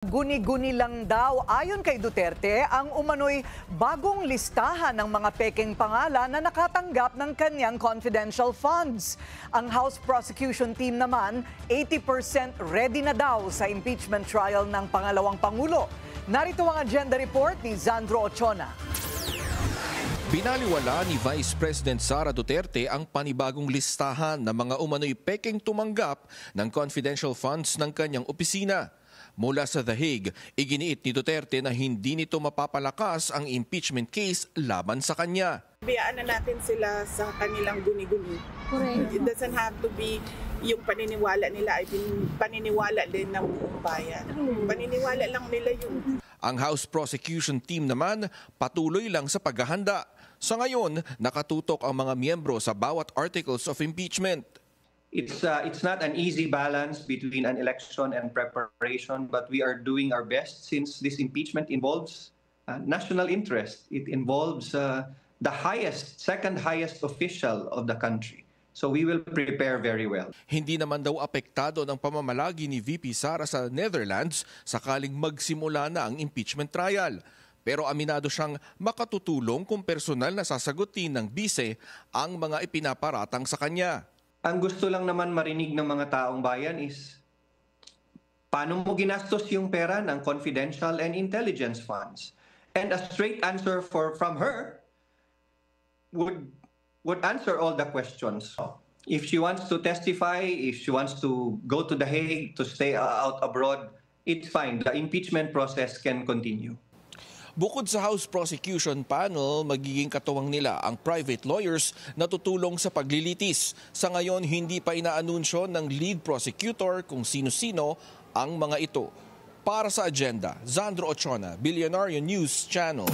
Guni-guni lang daw ayon kay Duterte ang umano'y bagong listahan ng mga pekeng pangalan na nakatanggap ng kanyang confidential funds. Ang House Prosecution Team naman, 80% ready na daw sa impeachment trial ng pangalawang Pangulo. Narito ang agenda report ni Zandro Ochona. Binaliwala ni Vice President Sara Duterte ang panibagong listahan ng mga umano'y pekeng tumanggap ng confidential funds ng kanyang opisina. Mula sa The Hague, iginiit ni Duterte na hindi nito mapapalakas ang impeachment case laban sa kanya. Biyaan na natin sila sa kanilang guni-guni. It doesn't have to be yung paniniwala nila ay paniniwala din ng buong bayan. Paniniwala lang nila yun. Ang House Prosecution Team naman patuloy lang sa paghahanda. Sa ngayon, nakatutok ang mga miyembro sa bawat articles of impeachment. It's not an easy balance between an election and preparation, but we are doing our best since this impeachment involves national interest. It involves the second highest official of the country. So we will prepare very well. Hindi naman daw apektado ng pamamalagi ni VP Sara sa Netherlands sakaling magsimula na ang impeachment trial. Pero aminado siyang makatutulong kung personal na sasagutin ng bise ang mga ipinaparatang sa kanya. Ang gusto lang naman marinig ng mga taong bayan is paano mo ginastos yung pera ng confidential and intelligence funds? And a straight answer from her would answer all the questions. If she wants to testify, if she wants to go to The Hague, to stay out abroad, it's fine. The impeachment process can continue. Bukod sa House Prosecution Panel, magiging katuwang nila ang private lawyers na tutulong sa paglilitis. Sa ngayon, hindi pa inaanunsyo ng lead prosecutor kung sino-sino ang mga ito. Para sa agenda, Zandro Ochona, Billionaire News Channel.